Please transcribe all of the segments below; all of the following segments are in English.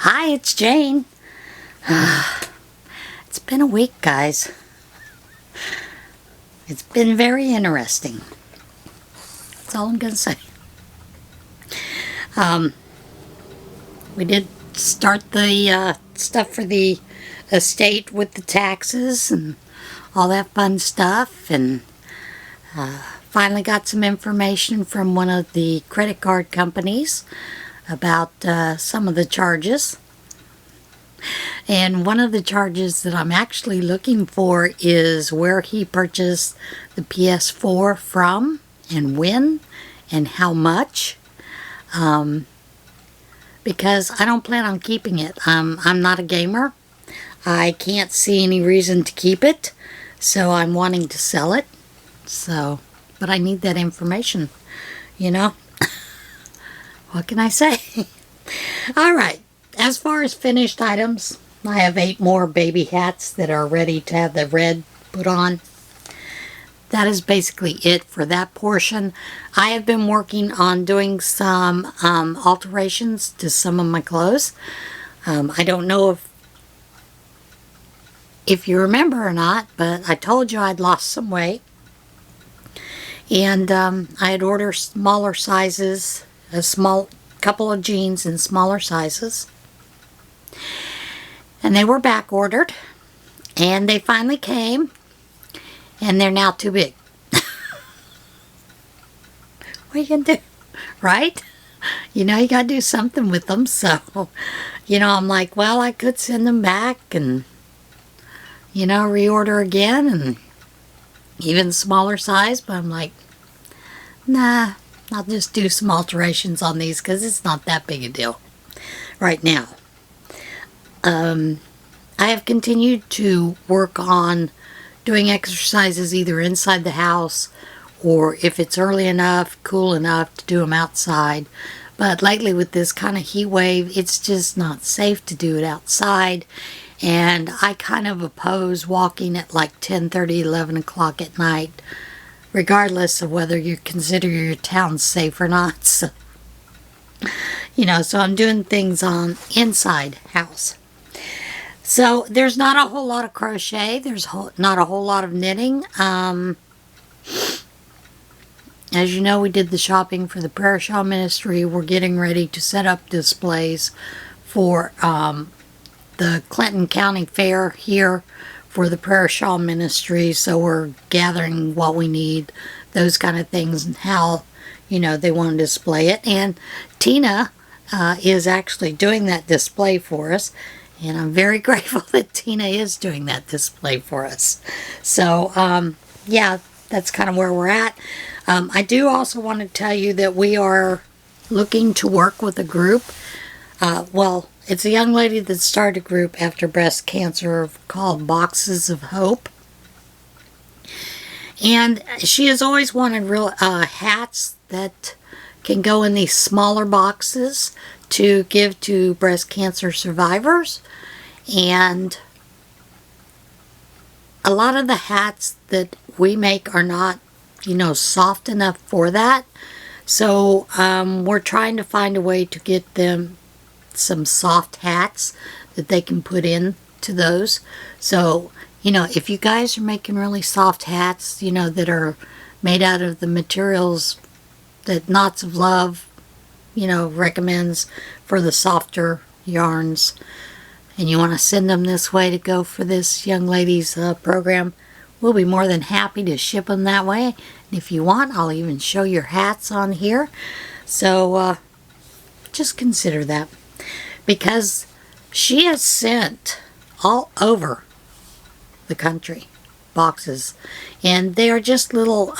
Hi, it's Jane. It's been a week, guys. It's been very interesting. That's all I'm gonna say. We did start the stuff for the estate with the taxes and all that fun stuff, and finally got some information from one of the credit card companies about some of the charges. And one of the charges that I'm actually looking for is where he purchased the PS4 from and when and how much. Because I don't plan on keeping it. I'm not a gamer. I can't see any reason to keep it, so I'm wanting to sell it. But I need that information, you know. What can I say? Alright, as far as finished items, I have 8 more baby hats that are ready to have the red put on. That is basically it for that portion. I have been working on doing some alterations to some of my clothes. I don't know if you remember or not, but I told you I'd lost some weight. And I had ordered smaller sizes, a small couple of jeans in smaller sizes. And they were back ordered. And they finally came. And they're now too big. What are you going to do? Right? You know, you got to do something with them. So, you know, I'm like, well, I could send them back and, you know, reorder again and even smaller size. But I'm like, nah, I'll just do some alterations on these because it's not that big a deal right now. I have continued to work on doing exercises either inside the house or if it's early enough, cool enough to do them outside. But lately with this kind of heat wave, it's just not safe to do it outside. And I kind of oppose walking at like 10:30, 11 o'clock at night, regardless of whether you consider your town safe or not. So, you know, so I'm doing things on inside house. So there's not a whole lot of crochet. There's not a whole lot of knitting. As you know, we did the shopping for the prayer shawl ministry. We're getting ready to set up displays for the Clinton County Fair here for the prayer shawl ministry. So we're gathering what we need, those kind of things, and how, you know, they want to display it. And Tina is actually doing that display for us. And I'm very grateful that Tina is doing that display for us. So, yeah, that's kind of where we're at. I do also want to tell you that we are looking to work with a group. Well, it's a young lady that started a group after breast cancer called Boxes of Hope. And she has always wanted real hats that can go in these smaller boxes to give to breast cancer survivors. And a lot of the hats that we make are not, you know, soft enough for that. So we're trying to find a way to get them some soft hats that they can put in to those. So, you know, if you guys are making really soft hats, you know, that are made out of the materials that Knots of Love, you know, recommends for the softer yarns, and you want to send them this way to go for this young lady's program, we'll be more than happy to ship them that way. And if you want, I'll even show your hats on here. So just consider that, because she has sent all over the country boxes, and they are just little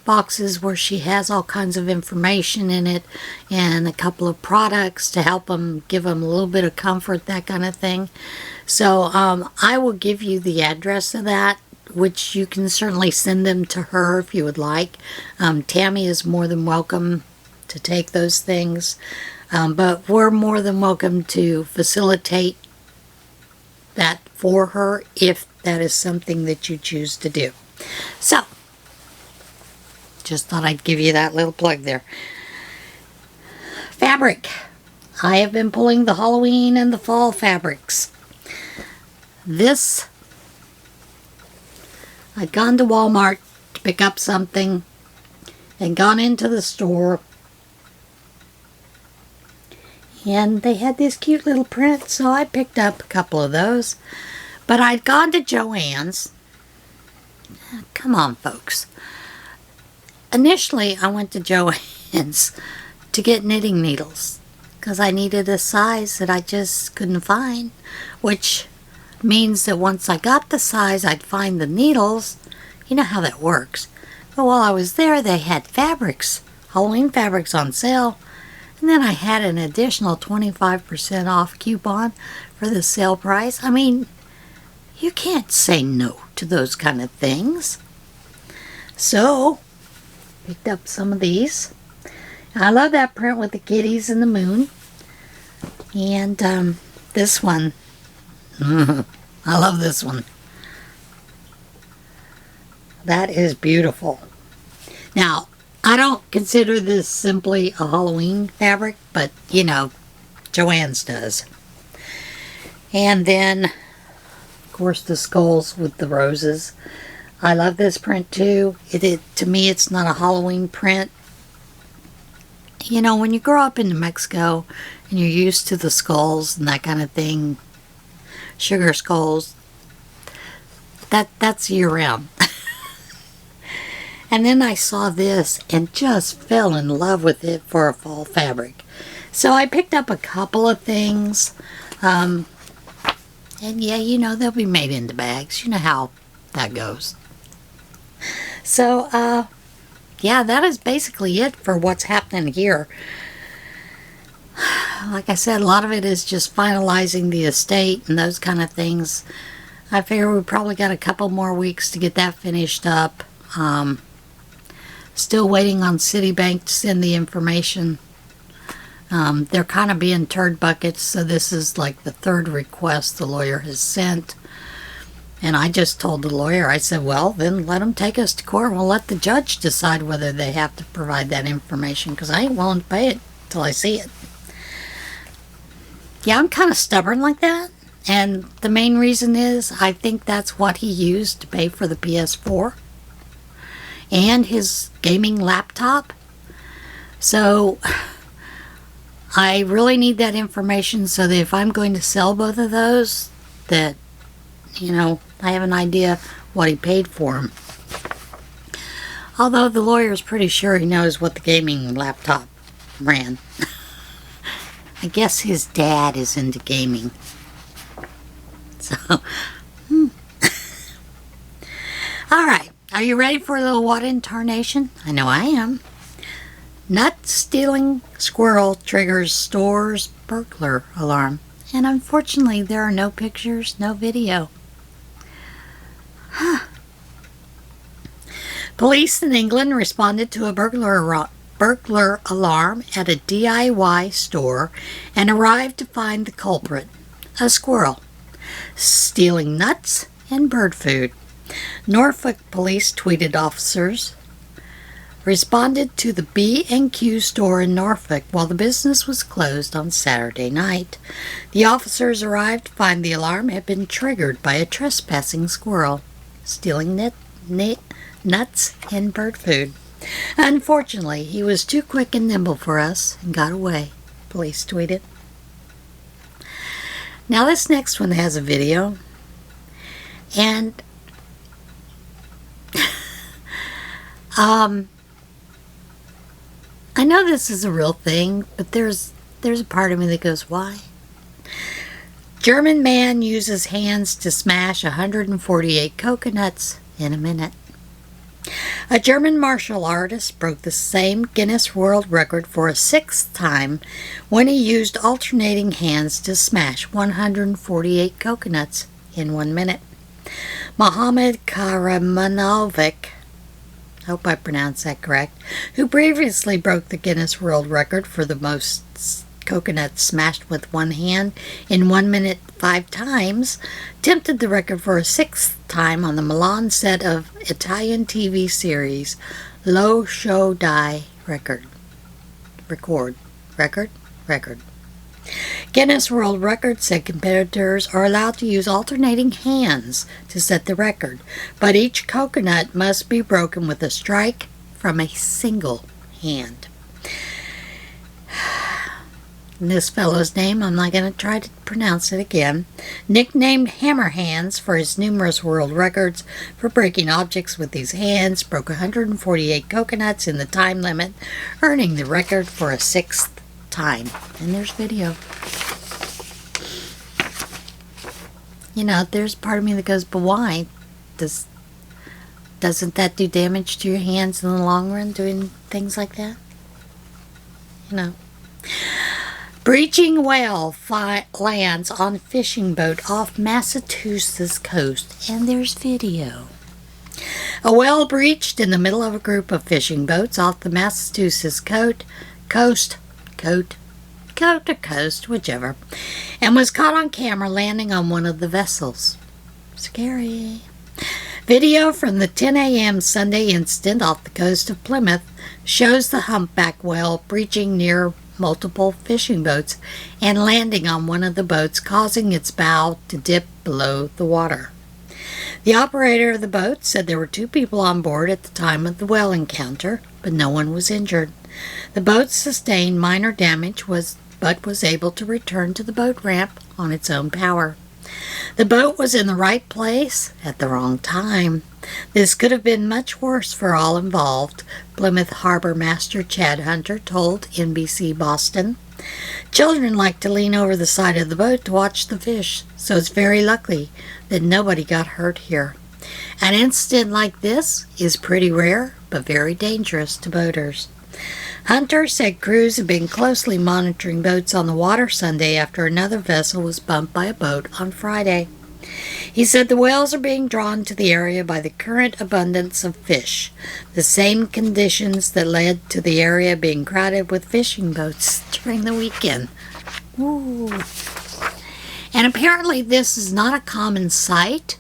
boxes where she has all kinds of information in it and a couple of products to help them, give them a little bit of comfort, that kind of thing. So I will give you the address of that, which you can certainly send them to her if you would like. Tammy is more than welcome to take those things, but we're more than welcome to facilitate that for her if that is something that you choose to do. So just thought I'd give you that little plug there. Fabric. I have been pulling the Halloween and the fall fabrics. I'd gone to Walmart to pick up something and gone into the store, and they had this cute little print, so I picked up a couple of those. But I'd gone to Joann's. Come on, folks. Initially, I went to Joann's to get knitting needles because I needed a size that I just couldn't find, which means that once I got the size, I'd find the needles. You know how that works. But while I was there, they had fabrics, Halloween fabrics on sale, and then I had an additional 25% off coupon for the sale price. I mean, you can't say no to those kind of things. So, picked up some of these. I love that print with the kitties and the moon. And this one. I love this one. That is beautiful. Now, I don't consider this simply a Halloween fabric, but, you know, Joann's does. And then, of course, the skulls with the roses. I love this print too. To me, it's not a Halloween print. You know, when you grow up in New Mexico and you're used to the skulls and that kind of thing, sugar skulls, that's year-round. And then I saw this and just fell in love with it for a fall fabric. So I picked up a couple of things. And yeah, you know, they'll be made into bags. You know how that goes. So, yeah, that is basically it for what's happening here. Like I said, a lot of it is just finalizing the estate and those kind of things. I figure we probably got a couple more weeks to get that finished up. Still waiting on Citibank to send the information. They're kind of being turd buckets, so this is like the third request the lawyer has sent. And I just told the lawyer, I said, well, then let them take us to court and we'll let the judge decide whether they have to provide that information, because I ain't willing to pay it till I see it. Yeah, I'm kind of stubborn like that. And the main reason is I think that's what he used to pay for the PS4 and his gaming laptop. So I really need that information so that if I'm going to sell both of those, that, you know, I have an idea what he paid for them. Although the lawyer's pretty sure he knows what the gaming laptop ran. I guess his dad is into gaming. So, Alright, are you ready for a little what in tarnation? I know I am. Nut-stealing squirrel triggers store's burglar alarm. And unfortunately, there are no pictures, no video. Police in England responded to a burglar alarm at a DIY store and arrived to find the culprit, a squirrel, stealing nuts and bird food. Norfolk police tweeted officers responded to the B&Q store in Norfolk while the business was closed on Saturday night. The officers arrived to find the alarm had been triggered by a trespassing squirrel, stealing nuts and bird food. Unfortunately, he was too quick and nimble for us and got away, police tweeted. Now this next one has a video, and I know this is a real thing, but there's a part of me that goes, why? German man uses hands to smash 148 coconuts in a minute. A German martial artist broke the same Guinness World Record for a sixth time when he used alternating hands to smash 148 coconuts in 1 minute. Mohammed Karamanovic, I hope I pronounced that correct, who previously broke the Guinness World Record for the most coconuts smashed with one hand in 1 minute 5 times, attempted the record for a sixth time on the Milan set of Italian TV series Lo Show Die Record. Guinness World Record said competitors are allowed to use alternating hands to set the record, but each coconut must be broken with a strike from a single hand. And this fellow's name, I'm not going to try to pronounce it again, nicknamed Hammer Hands for his numerous world records for breaking objects with these hands, broke 148 coconuts in the time limit, earning the record for a sixth time. And there's video. You know, there's part of me that goes, but why? Doesn't that do damage to your hands in the long run, doing things like that? You know. Breaching whale lands on fishing boat off Massachusetts coast, and there's video. A whale breached in the middle of a group of fishing boats off the Massachusetts coast, whichever, and was caught on camera landing on one of the vessels. Scary. Video from the 10 a.m. Sunday incident off the coast of Plymouth shows the humpback whale breaching near multiple fishing boats and landing on one of the boats, causing its bow to dip below the water. The operator of the boat said there were 2 people on board at the time of the whale encounter, but no one was injured. The boat sustained minor damage but was able to return to the boat ramp on its own power. The boat was in the right place at the wrong time. This could have been much worse for all involved, Plymouth Harbor Master Chad Hunter told NBC Boston. Children like to lean over the side of the boat to watch the fish, so it's very lucky that nobody got hurt here. An incident like this is pretty rare, but very dangerous to boaters. Hunter said crews have been closely monitoring boats on the water Sunday after another vessel was bumped by a boat on Friday. He said the whales are being drawn to the area by the current abundance of fish, the same conditions that led to the area being crowded with fishing boats during the weekend. Ooh. And apparently this is not a common sight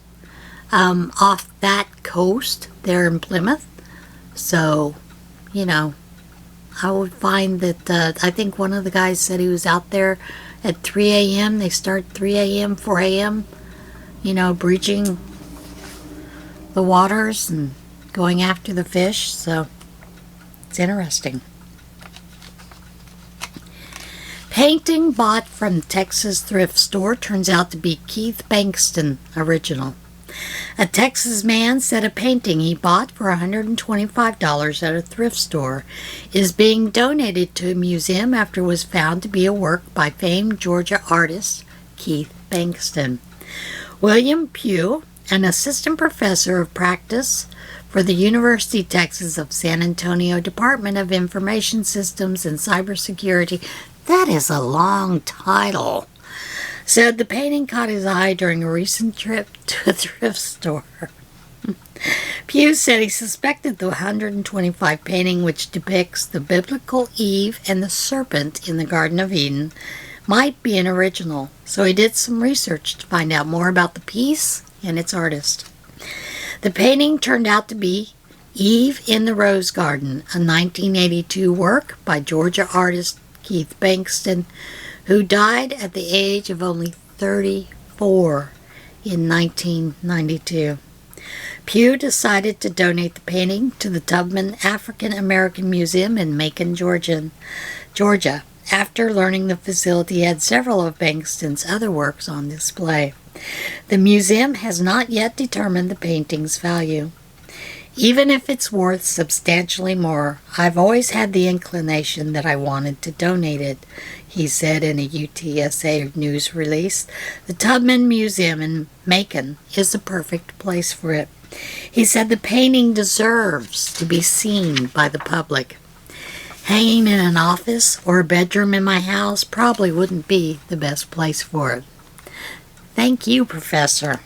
off that coast there in Plymouth. So, you know, I would find that, I think one of the guys said he was out there at 3 a.m. They start 3 a.m., 4 a.m., you know, breaching the waters and going after the fish. So, it's interesting. Painting bought from Texas thrift store turns out to be Keith Bankston original. A Texas man said a painting he bought for $125 at a thrift store is being donated to a museum after it was found to be a work by famed Georgia artist Keith Bankston. William Pugh, an assistant professor of practice for the University of Texas of San Antonio Department of Information Systems and Cybersecurity, that is a long title, said the painting caught his eye during a recent trip to a thrift store. Pugh said he suspected the 125 painting, which depicts the biblical Eve and the serpent in the Garden of Eden, might be an original, so he did some research to find out more about the piece and its artist. The painting turned out to be Eve in the Rose Garden, a 1982 work by Georgia artist Keith Bankston, who died at the age of only 34 in 1992. Pugh decided to donate the painting to the Tubman African American Museum in Macon, Georgia, after learning the facility had several of Bankston's other works on display. The museum has not yet determined the painting's value. Even if it's worth substantially more, I've always had the inclination that I wanted to donate it, he said in a UTSA news release. The Tubman Museum in Macon is the perfect place for it. He said the painting deserves to be seen by the public. Hanging in an office or a bedroom in my house probably wouldn't be the best place for it. Thank you, Professor.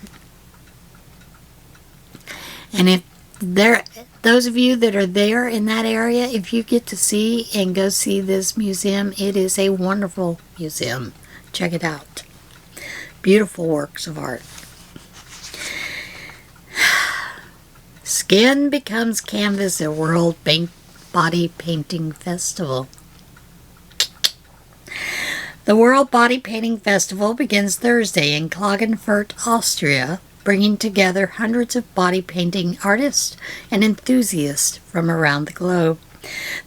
And if those of you that are there in that area, if you get to see and go see this museum, it is a wonderful museum. Check it out. Beautiful works of art. Skin becomes canvas at World Bodypainting Festival. The World Bodypainting Festival begins Thursday in Klagenfurt, Austria, bringing together hundreds of body painting artists and enthusiasts from around the globe.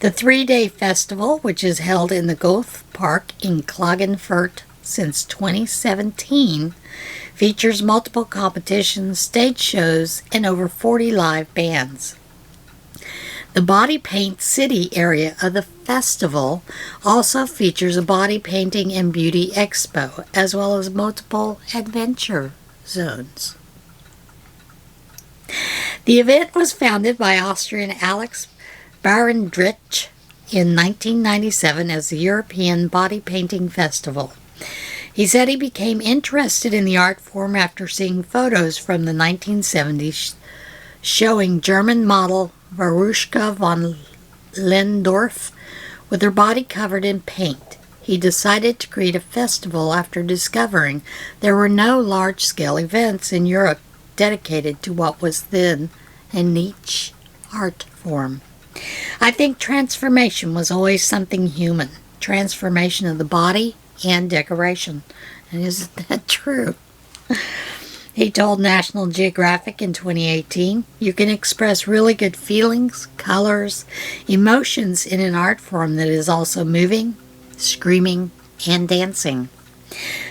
The 3-day festival, which is held in the Goethe Park in Klagenfurt since 2017, features multiple competitions, stage shows, and over 40 live bands. The Body Paint City area of the festival also features a body painting and beauty expo, as well as multiple adventure zones. The event was founded by Austrian Alex Barendrich in 1997 as the European Body Painting Festival. He said he became interested in the art form after seeing photos from the 1970s showing German model Varushka von Lehndorff with her body covered in paint. He decided to create a festival after discovering there were no large-scale events in Europe dedicated to what was then a niche art form. I think transformation was always something human. Transformation of the body and decoration. And isn't that true? He told National Geographic in 2018, "You can express really good feelings, colors, emotions in an art form that is also moving, screaming, and dancing."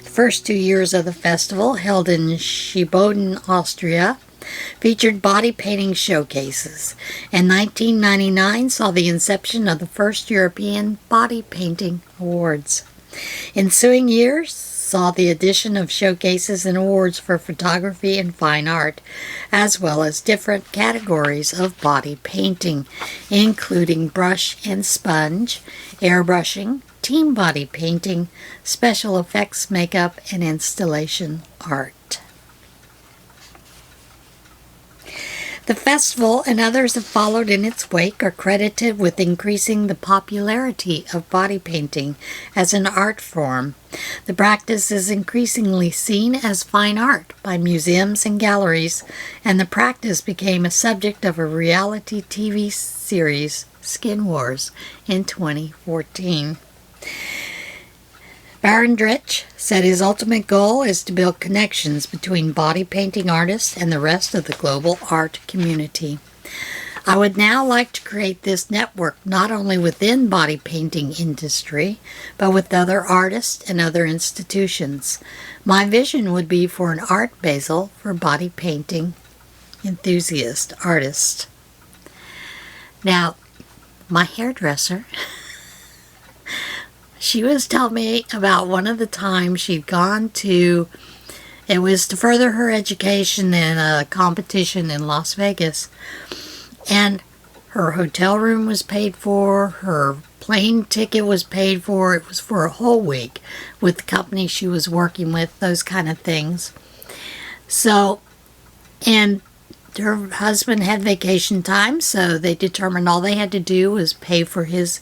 The first 2 years of the festival, held in Schieboden, Austria, featured body painting showcases, and 1999 saw the inception of the first European Body Painting Awards. Ensuing years saw the addition of showcases and awards for photography and fine art, as well as different categories of body painting, including brush and sponge, airbrushing, team body painting, special effects makeup, and installation art. The festival and others that followed in its wake are credited with increasing the popularity of body painting as an art form. The practice is increasingly seen as fine art by museums and galleries, and the practice became a subject of a reality TV series, Skin Wars, in 2014. Barendrich said his ultimate goal is to build connections between body painting artists and the rest of the global art community. "I would now like to create this network not only within body painting industry, but with other artists and other institutions. My vision would be for an art basel for body painting enthusiast artists." Now, my hairdresser, she was telling me about one of the times she'd gone to, it was to further her education in a competition in Las Vegas, and her hotel room was paid for, her plane ticket was paid for, it was for a whole week with the company she was working with, those kind of things. So, and her husband had vacation time, so they determined all they had to do was pay for his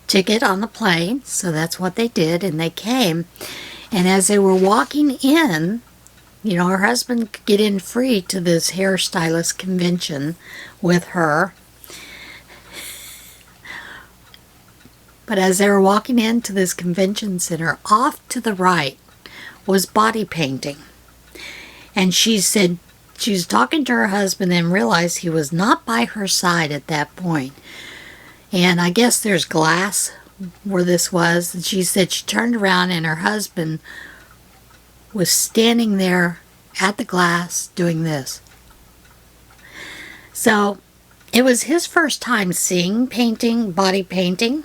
ticket on the plane, so that's what they did, and they came. And as they were walking in, you know, her husband could get in free to this hairstylist convention with her. But as they were walking into this convention center, off to the right was body painting. And she said she was talking to her husband and realized he was not by her side at that point. And I guess there's glass where this was. And she said she turned around and her husband was standing there at the glass doing this. So it was his first time seeing painting, body painting.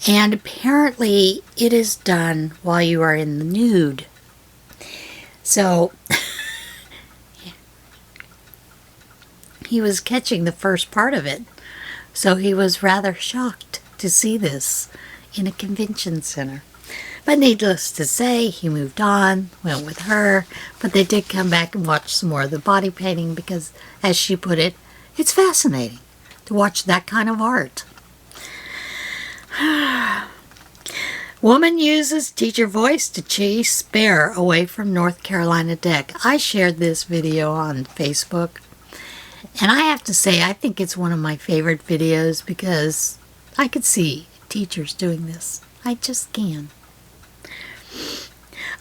And apparently it is done while you are in the nude. So he was catching the first part of it. So he was rather shocked to see this in a convention center. But needless to say, he moved on, went with her, but they did come back and watch some more of the body painting because, as she put it, it's fascinating to watch that kind of art. Woman uses teacher voice to chase bear away from North Carolina deck. I shared this video on Facebook. And I have to say, I think it's one of my favorite videos because I could see teachers doing this. I just can.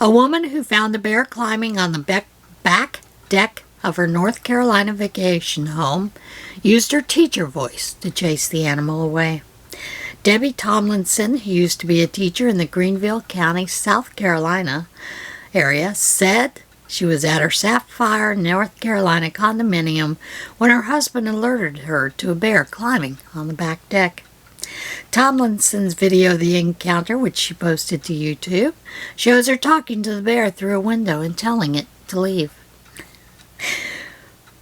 A woman who found a bear climbing on the back deck of her North Carolina vacation home used her teacher voice to chase the animal away. Debbie Tomlinson, who used to be a teacher in the Greenville County, South Carolina area, said she was at her Sapphire, North Carolina condominium when her husband alerted her to a bear climbing on the back deck. Tomlinson's video of the encounter, which she posted to YouTube, shows her talking to the bear through a window and telling it to leave.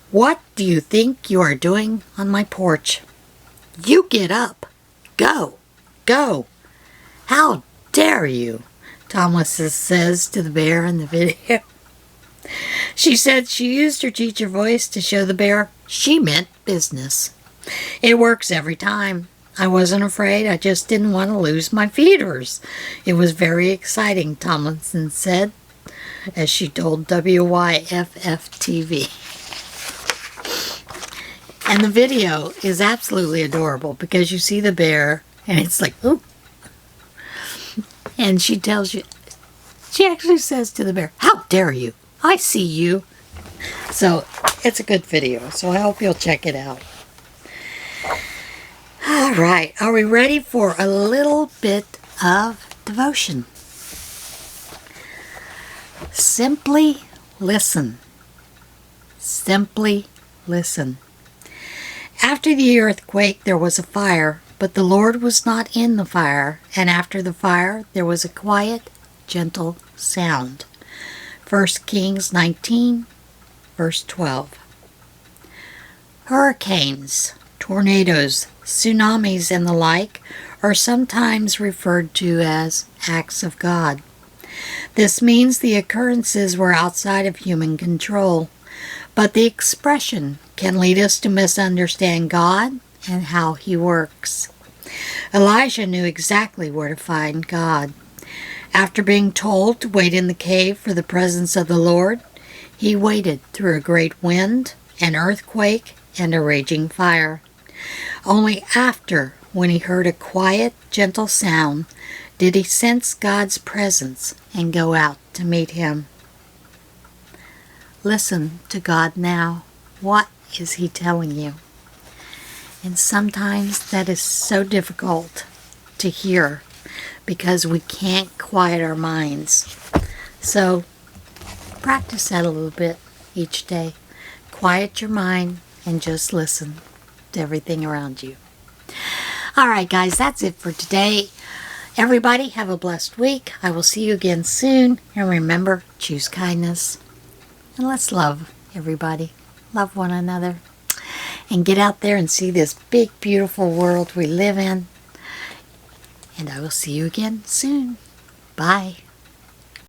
"What do you think you are doing on my porch? You get up. Go. Go. How dare you?" Tomlinson says to the bear in the video. She said she used her teacher voice to show the bear she meant business. "It works every time. I wasn't afraid. I just didn't want to lose my feeders. It was very exciting," Tomlinson said, as she told WYFF-TV. And the video is absolutely adorable because you see the bear and it's like, ooh. And she tells you, she actually says to the bear, "How dare you? I see you." So it's a good video. So I hope you'll check it out. All right. Are we ready for a little bit of devotion? Simply listen. Simply listen. After the earthquake, there was a fire, but the Lord was not in the fire. And after the fire, there was a quiet, gentle sound. 1 Kings 19, verse 12. Hurricanes, tornadoes, tsunamis, and the like are sometimes referred to as acts of God. This means the occurrences were outside of human control, but the expression can lead us to misunderstand God and how He works. Elijah knew exactly where to find God. After being told to wait in the cave for the presence of the Lord, he waited through a great wind, an earthquake, and a raging fire. Only after, when he heard a quiet, gentle sound, did he sense God's presence and go out to meet Him. Listen to God now. What is He telling you? And sometimes that is so difficult to hear because we can't quiet our minds. So practice that a little bit each day. Quiet your mind and just listen to everything around you. All right, guys, that's it for today. Everybody have a blessed week. I will see you again soon. And remember, choose kindness. And let's love everybody. Love one another. And get out there and see this big, beautiful world we live in. And I will see you again soon. Bye.